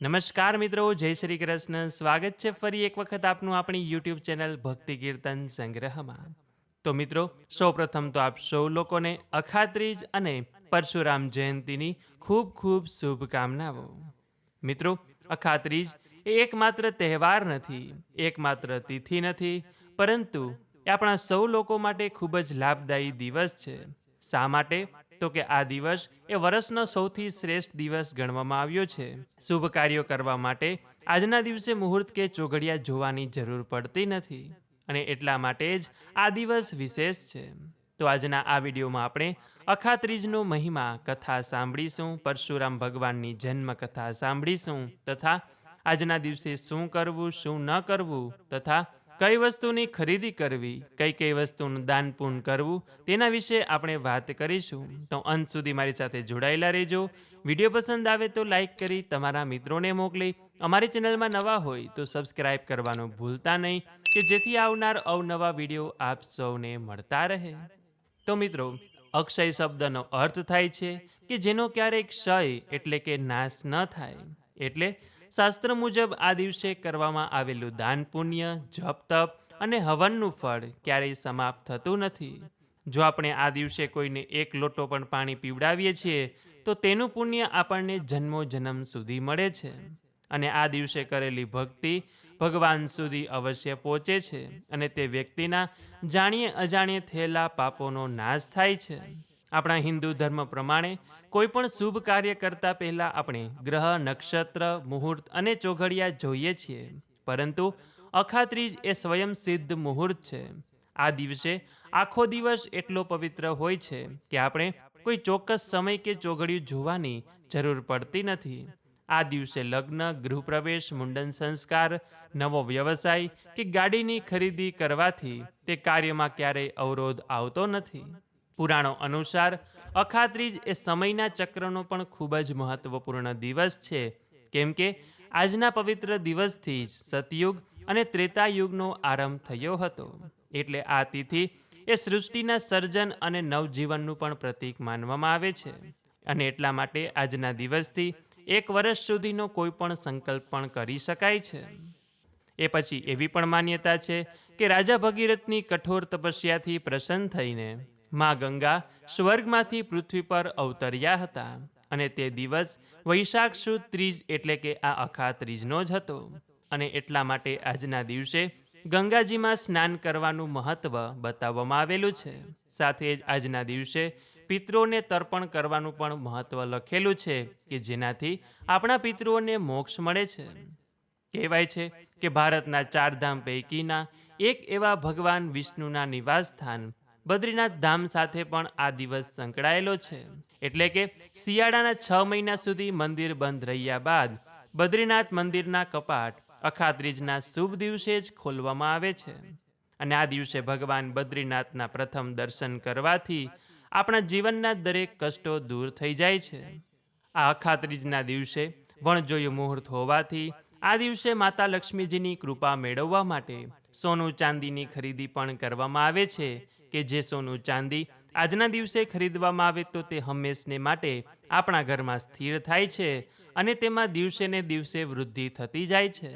નમસ્કાર મિત્રો, જય શ્રી કૃષ્ણ. સ્વાગત છે ફરી એક વખત આપનું આપણી યુટ્યુબ ચેનલ ભક્તિ કીર્તન સંગ્રહમાં. તો મિત્રો, સૌપ્રથમ તો આપ સૌ લોકોને અખાત્રીજ અને પરશુરામ જયંતીની ખૂબ ખૂબ શુભકામનાઓ. મિત્રો, અખાત્રીજ એ એકમાત્ર તહેવાર નથી, એકમાત્ર તિથિ નથી, પરંતુ એ આપણા સૌ લોકો માટે ખૂબ જ લાભદાયી દિવસ છે. શા માટે? તો કે આ દિવસ એ વર્ષનો સૌથી શ્રેષ્ઠ દિવસ ગણવામાં આવ્યો છે. શુભ કાર્યો કરવા માટે આજના દિવસે મુહૂર્ત કે ચોઘડિયા જોવાની જરૂર પડતી નથી, અને એટલા માટે જ આ દિવસ વિશેષ છે. તો આજના આ વિડીયોમાં આપણે અખાત્રીજનો મહિમા કથા સાંભળીશું, પરશુરામ ભગવાનની જન્મ કથા સાંભળીશું, તથા આજના દિવસે શું કરવું શું ન કરવું, તથા કઈ વસ્તુની ખરીદી કરવી, કઈ કઈ વસ્તુનું દાન પુણ્ય કરવું, તેના વિશે આપણે વાત કરીશું. તો અંત સુધી મારી સાથે જોડાયેલા રહેજો. વિડીયો પસંદ આવે તો લાઈક કરી તમારા મિત્રોને મોકલી, અમારી ચેનલમાં નવા હોય તો સબસ્ક્રાઇબ કરવાનું ભૂલતા નહીં, કે જેથી આવનાર અવનવા વિડીયો આપ સૌને મળતા રહે. તો મિત્રો, અક્ષય શબ્દનો અર્થ થાય છે કે જેનો ક્યારેય ક્ષય એટલે કે નાશ ન થાય. એટલે શાસ્ત્ર મુજબ આ દિવસે કરવામાં આવેલું દાન પુણ્ય, જપ તપ અને હવનનું ફળ ક્યારેય સમાપ્ત થતું નથી. જો આપણે આ દિવસે કોઈને એક લોટો પણ પાણી પીવડાવીએ છીએ તો તેનું પુણ્ય આપણને જન્મો જન્મ સુધી મળે છે. અને આ દિવસે કરેલી ભક્તિ ભગવાન સુધી અવશ્ય પહોંચે છે, અને તે વ્યક્તિના જાણીએ અજાણીએ થયેલા પાપોનો નાશ થાય છે. આપણા હિન્દુ ધર્મ પ્રમાણે કોઈ પણ શુભ કાર્ય કરતા પહેલા આપણે ગ્રહ, નક્ષત્ર, મુહૂર્ત અને ચોઘડિયા જોઈએ છીએ, પરંતુ અખાત્રીજ એ સ્વયં સિદ્ધ મુહૂર્ત છે. આ દિવસે આખો દિવસ એટલો પવિત્ર હોય છે કે આપણે કોઈ ચોક્કસ સમય કે ચોઘડિયું જોવાની જરૂર પડતી નથી. આ દિવસે લગ્ન, ગૃહપ્રવેશ, મુંડન સંસ્કાર, નવો વ્યવસાય કે ગાડીની ખરીદી કરવાથી તે કાર્યમાં ક્યારેય અવરોધ આવતો નથી. પુરાણો અનુસાર અખાત્રીજ એ સમયના ચક્રનો પણ ખૂબ જ મહત્વપૂર્ણ દિવસ છે, કેમ કે આજના પવિત્ર દિવસથી જ સતયુગ અને ત્રેતાયુગનો આરંભ થયો હતો. એટલે આ તિથિ એ સૃષ્ટિના સર્જન અને નવજીવનનું પણ પ્રતીક માનવામાં આવે છે. અને એટલા માટે આજના દિવસથી એક વર્ષ સુધીનો કોઈ પણ સંકલ્પ પણ કરી શકાય છે. એ પછી એવી પણ માન્યતા છે કે રાજા ભગીરથની કઠોર તપસ્યાથી પ્રસન્ન થઈને માં ગંગા સ્વર્ગમાંથી પૃથ્વી પર અવતર્યા હતા, અને તે દિવસ વૈશાખ સુદ ત્રીજ એટલે કે આ અખાત્રીજનો જ હતો. અને એટલા માટે આજના દિવસે ગંગાજીમાં સ્નાન કરવાનું મહત્વ બતાવવામાં આવેલું છે. સાથે જ આજના દિવસે પિતૃઓને તર્પણ કરવાનું પણ મહત્વ લખેલું છે, કે જેનાથી આપણા પિતૃઓને મોક્ષ મળે છે. કહેવાય છે કે ભારતના ચારધામ પૈકીના એક એવા ભગવાન વિષ્ણુના નિવાસ સ્થાન બદ્રીનાથ ધામ સાથે પણ આ દિવસ સંકળાયેલો છે. એટલે કે શિયાળાના 6 મહિના સુધી મંદિર બંધ રહ્યા બાદ બદ્રીનાથ મંદિરના કપાટ અખાત્રીજના શુભ દિવસે જ ખોલવામાં આવે છે. અને આ દિવસે ભગવાન બદ્રીનાથના પ્રથમ દર્શન કરવાથી આપણા જીવનના દરેક કષ્ટો દૂર થઈ જાય છે. આ અખાત્રીજના દિવસે વણજોયું મુહૂર્ત હોવાથી આ દિવસે માતા લક્ષ્મીજીની કૃપા મેળવવા માટે સોનું ચાંદીની ખરીદી પણ કરવામાં આવે છે, કે જે સોનું ચાંદી આજના દિવસે ખરીદવામાં આવે તો તે હંમેશને માટે આપણા ઘરમાં સ્થિર થાય છે, અને તેમાં દિવસે ને દિવસે વૃદ્ધિ થતી જાય છે.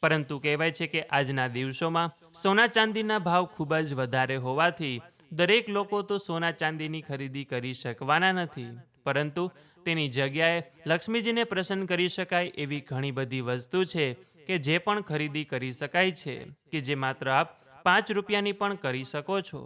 પરંતુ કહેવાય છે કે આજના દિવસોમાં સોના ચાંદીના ભાવ ખૂબ જ વધારે હોવાથી દરેક લોકો તો સોના ચાંદીની ખરીદી કરી શકવાના નથી, પરંતુ તેની જગ્યાએ લક્ષ્મીજીને પ્રસન્ન કરી શકાય એવી ઘણી બધી વસ્તુ છે કે જે પણ ખરીદી કરી શકાય છે, કે જે માત્ર આપ 5 રૂપિયાની પણ કરી શકો છો.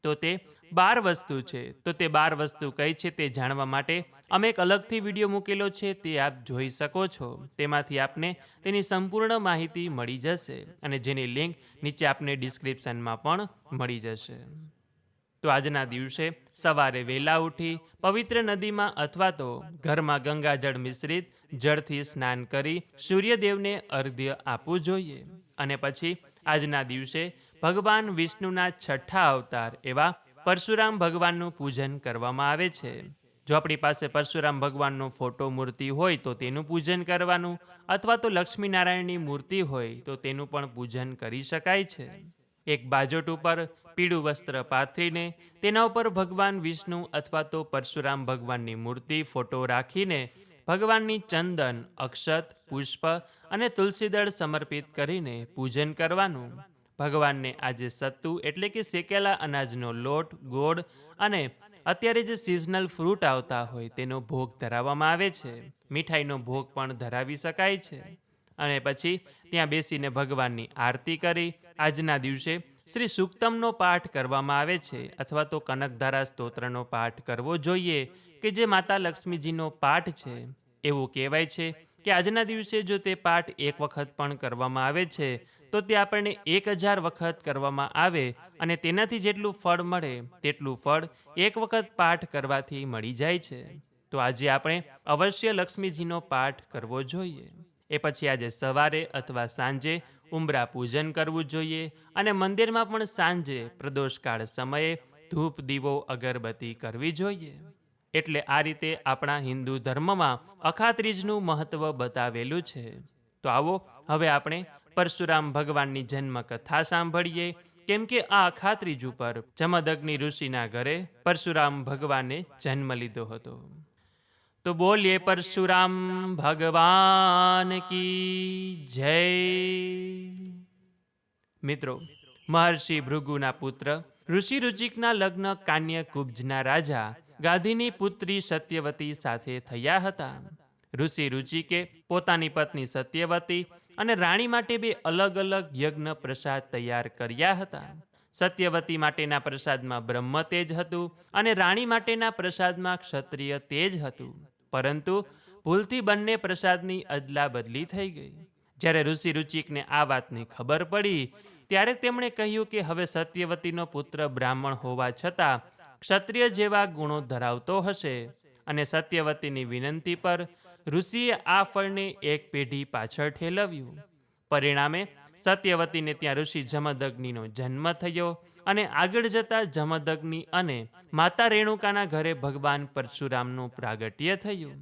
તો તે 12 વસ્તુ છે. તો તે 12 વસ્તુ કઈ છે તે જાણવા માટે અમે એક અલગથી વિડીયો મૂકેલો છે, તે આપ જોઈ શકો છો. તેમાંથી આપને તેની સંપૂર્ણ માહિતી મળી જશે, અને જેની લિંક નીચે આપને ડિસ્ક્રિપ્શનમાં પણ મળી જશે. તો આજના દિવસે સવારે વહેલા ઉઠી પવિત્ર નદીમાં અથવા તો ઘરમાં ગંગાજળ મિશ્રિત જળથી સ્નાન કરી સૂર્યદેવને અર્ઘ્ય આપવું જોઈએ. અને પછી આજના દિવસે ભગવાન વિષ્ણુના છઠ્ઠા અવતાર એવા પરશુરામ ભગવાનનું પૂજન કરવામાં આવે છે. જો આપણી પાસે પરશુરામ ભગવાનનો ફોટો મૂર્તિ હોય તો તેનું પૂજન કરવાનું, અથવા તો લક્ષ્મીનારાયણની મૂર્તિ હોય તો તેનું પણ પૂજન કરી શકાય છે. એક બાજોટ ઉપર પીળું વસ્ત્ર પાથરીને તેના ઉપર ભગવાન વિષ્ણુ અથવા તો પરશુરામ ભગવાનની મૂર્તિ, ફોટો રાખીને ભગવાનની ચંદન, અક્ષત, પુષ્પ અને તુલસીદળ સમર્પિત કરીને પૂજન કરવાનું. ભગવાનને આજે સત્તુ એટલે કે શેકેલા અનાજનો લોટ, ગોળ અને અત્યારે જે સિઝનલ ફ્રૂટ આવતા હોય તેનો ભોગ ધરાવવામાં આવે છે. મીઠાઈનો ભોગ પણ ધરાવી શકાય છે. અને પછી ત્યાં બેસીને ભગવાનની આરતી કરી આજના દિવસે શ્રી સુક્તમનો પાઠ કરવામાં આવે છે અથવા તો કનકધારા સ્તોત્રનો પાઠ કરવો જોઈએ કે જે માતા લક્ષ્મીજીનો પાઠ છે. એવું કહેવાય છે કે આજના દિવસે જો તે પાઠ એક વખત પણ કરવામાં આવે છે તો તે આપણને 1000 વખત કરવામાં આવે અને તેનાથી જેટલું ફળ મળે તેટલું ફળ એક વખત પાઠ કરવાથી મળી જાય છે. તો આજે આપણે અવશ્ય લક્ષ્મીજીનો પાઠ કરવો જોઈએ. એ પછી આજે સવારે અથવા સાંજે ઉંબરા પૂજન કરવું જોઈએ અને મંદિરમાં પણ સાંજે પ્રદોષકાળ સમયે ધૂપ, દીવો, અગરબત્તી કરવી જોઈએ. એટલે આ રીતે આપણા હિન્દુ ધર્મમાં અખાત્રીજનું મહત્વ બતાવેલું છે. તો આવો હવે આપણે પરશુરામ ભગવાનની જન્મ કથા સાંભળીએ, કેમ કે આ અખાત્રીજ ઉપર જમદગ્નિ ઋષિના ઘરે પરશુરામ ભગવાને જન્મ લીધો હતો. તો બોલીએ પરશુરામ ભગવાન કી જય. મિત્રો, મહર્ષિ ભૃગુના પુત્ર ઋષિ રુચિકના લગ્ન કાન્ય કુબ્જના રાજા ગાધીની પુત્રી સત્યવતી સાથે થયા હતા. ઋષિ રુચિકે પોતાની પત્ની સત્યવતી અને રાણી માટે 2 અલગ અલગ યજ્ઞ પ્રસાદ તૈયાર કર્યા હતા. સત્યવતી માટેના પ્રસાદમાં બ્રહ્મ તેજ હતું અને રાણી માટેના પ્રસાદમાં ક્ષત્રિય તેજ હતું. પરંતુ ભૂલથી બંને પ્રસાદની અદલા બદલી થઈ ગઈ. જ્યારે ઋષિ રુચિકને આ વાતની ખબર પડી ત્યારે તેમણે કહ્યું કે હવે સત્યવતીનો પુત્ર બ્રાહ્મણ હોવા છતાં ક્ષત્રિય જેવા ગુણો ધરાવતો હશે. અને સત્યવતીની વિનંતી પર ઋષિએ આ ફળને એક પેઢી પાછળ ઠેલવ્યું. પરિણામે સત્યવતીને ત્યાં ઋષિ જમદગ્નિનો જન્મ થયો અને આગળ જતા જમદગ્નિ અને માતા રેણુકાના ઘરે ભગવાન પરશુરામનું પ્રાગટ્ય થયું.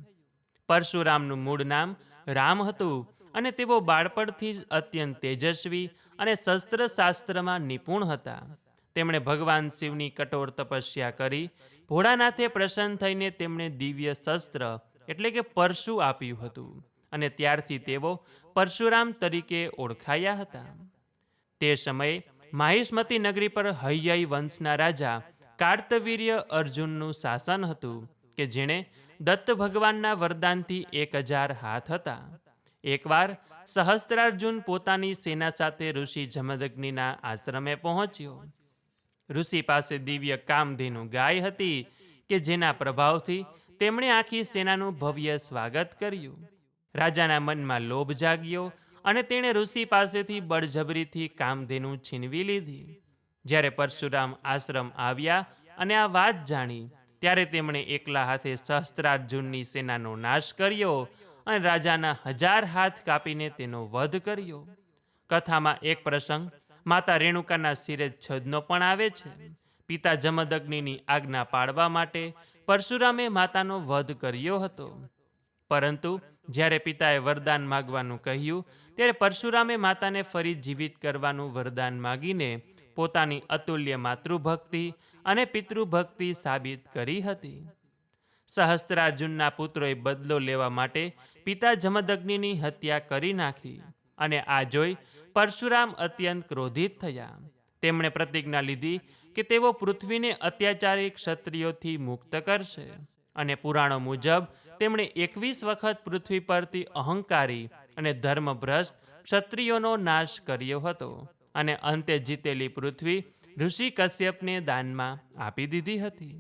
પરશુરામનું મૂળ નામ રામ હતું અને તેઓ બાળપણથી જ અત્યંત તેજસ્વી અને શસ્ત્રશાસ્ત્રમાં નિપુણ હતા. તેમણે ભગવાન શિવની કઠોર તપસ્યા કરી ભોળાનાથે પ્રસન્ન થઈને તેમને દિવ્ય શસ્ત્ર એટલે કે પરશુ આપ્યું હતું અને ત્યારથી તેઓ પરશુરામ તરીકે ઓળખાયા હતા. તે સમયે માહિષ્મતી નગરી પર હૈયઈ વંશના રાજા કાર્તવીર્ય અર્જુનનું શાસન હતું કે જેણે દત્ત ભગવાનના વરદાનથી 1000 હાથ હતા. એકવાર સહસ્ત્રાર્જુન પોતાની સેના સાથે ઋષિ જમદગ્નિના આશ્રમે પહોંચ્યો. ઋષિ પાસે દિવ્ય કામધેનુ ગાય હતી કે જેના પ્રભાવથી તેમણે આખી સેનાનું ભવ્ય સ્વાગત કર્યું. રાજાના મનમાં લોભ જાગ્યો અને તેણે ઋષિ પાસેથી બળજબરીથી કામધેનુ છીનવી લીધી. જ્યારે પરશુરામ આશ્રમ આવ્યા અને આ વાત જાણી ત્યારે તેમણે એકલા હાથે સહસ્ત્રાર્જુનની સેનાનો નાશ કર્યો અને રાજાના 1000 હાથ કાપીને તેનો વધ કર્યો. કથામાં એક પ્રસંગ માતા રેણુકાના શિરે છદનો પણ આવે છે. પિતા જમદગ્નિની આજ્ઞા પાળવા માટે પરશુરામે માતાનો વધ કર્યો હતો. પરંતુ જ્યારે પિતાએ વરદાન માગવાનું કહ્યું ત્યારે પરશુરામે માતાને ફરી જીવિત કરવાનું વરદાન માગીને પોતાની અતુલ્ય માતૃભક્તિ અને પિતૃભક્તિ સાબિત કરી હતી. સહસ્ત્રાર્જુનના પુત્રોએ બદલો લેવા માટે પિતા જમદગ્નિની હત્યા કરી નાખી અને આ જોઈ પરશુરામ અત્યંત ક્રોધિત થયા. તેમણે પ્રતિજ્ઞા લીધી કે તેઓ પૃથ્વીને અત્યાચારી ક્ષત્રિયોથી મુક્ત કરશે અને પુરાણો મુજબ તેમણે 21 વખત પૃથ્વી પરથી અહંકારી અને ધર્મભ્રષ્ટ ક્ષત્રિયોનો નાશ કર્યો હતો અને અંતે જીતેલી પૃથ્વી ઋષિ કશ્યપને દાનમાં આપી દીધી હતી.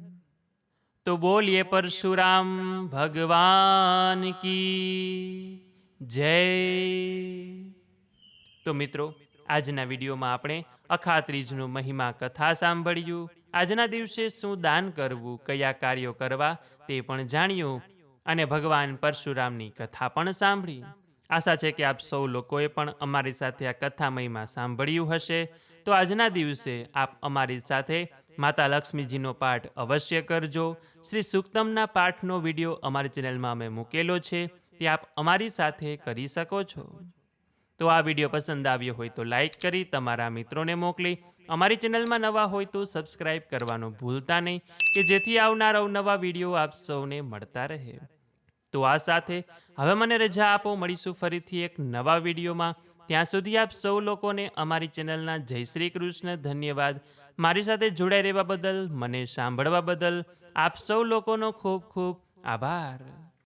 તો બોલીએ પરશુરામ ભગવાન કી જય. તો મિત્રો, આજના વિડીયોમાં આપણે અખાત્રીજનું મહિમા કથા સાંભળ્યું. આજના દિવસે શું દાન કરવું, કયા કાર્યો કરવા તે પણ જાણ્યું અને ભગવાન પરશુરામની કથા પણ સાંભળી. આશા છે કે આપ સૌ લોકોએ પણ અમારી સાથે આ કથા મહિમા સાંભળ્યું હશે. તો આજના દિવસે આપ અમારી સાથે માતા લક્ષ્મીજીનો પાઠ અવશ્ય કરજો. શ્રી સુક્તમના પાઠનો વિડીયો અમારી ચેનલમાં અમે મૂકેલો છે, તે આપ અમારી સાથે કરી શકો છો. તો આ વિડીયો પસંદ આવ્યો હોય તો લાઈક કરી તમારા મિત્રોને મોકલી, અમારી ચેનલમાં નવા હોય તો સબસ્ક્રાઈબ કરવાનું ભૂલતા નહીં કે જેથી આવનાર અવનવા વિડીયો આપ સૌને મળતા રહે. તો આ સાથે હવે મને રજા આપો, મળીશું ફરીથી એક નવા વિડીયોમાં. ત્યાં સુધી આપ સૌ લોકોને અમારી ચેનલના જય શ્રી કૃષ્ણ. ધન્યવાદ. મારી સાથે જોડાઈ રહેવા બદલ, મને સાંભળવા બદલ આપ સૌ લોકોનો ખૂબ ખૂબ આભાર.